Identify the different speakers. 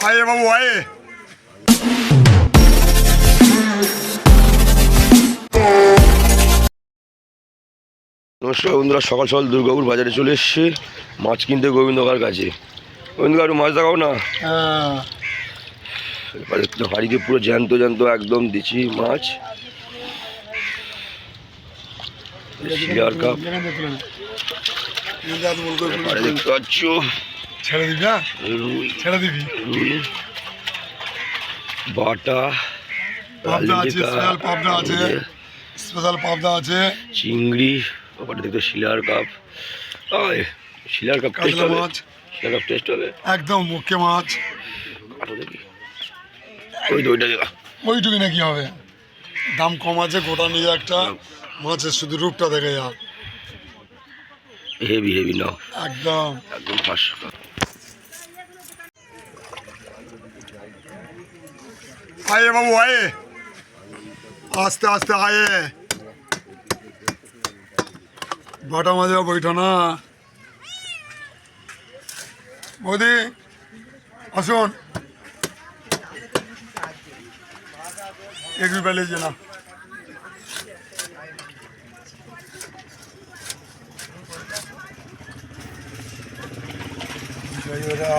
Speaker 1: আয়ে বাবু আয়ে।
Speaker 2: নমস্কার বন্ধুরা, সকাল সকাল দুর্গাপুর বাজারে চলে এসেছি মাছ কিনতে গোবিন্দকার কাছে। গোবিন্দকার একটু মাছ দেখাও না। এবারে তো হাড়িতে পুরো জ্যান্ত জ্যান্ত একদম দিচ্ছি মাছ। শিয়ার কাপ দেখতে পাচ্ছ,
Speaker 1: ছেড়ে দিবি না,
Speaker 2: রুই
Speaker 1: ছেড়ে দিবি।
Speaker 2: রুই বাটা,
Speaker 1: পাবদা আছে, স্পেশাল পাবদা আছে, স্পেশাল পাবদা আছে,
Speaker 2: চিংড়ি। ওপারে দেখতে শিলার কাপ। শিলার কাপ টেস্ট
Speaker 1: কাতলা
Speaker 2: হবে,
Speaker 1: মাছ
Speaker 2: শিলার কাপ টেস্ট হবে
Speaker 1: একদম মুখ্য মাছ।
Speaker 2: কাটো দেখি, ওই তো ওইটা দেখা।
Speaker 1: ওইটুকু নাকি হবে, দাম কম আছে, গোটা নিয়ে একটা মাছের শুধু রূপটা দেখে যা।
Speaker 2: হেভি হেভি নাও,
Speaker 1: একদম
Speaker 2: একদম ফার্স্ট।
Speaker 1: আয়ে বাবু আয়ে, আস্তে আস্তে আয়ে। বাটা মাঝে বইটা না বৌদি, আসুন। এক রুপিয়া लीजिए ना। आधा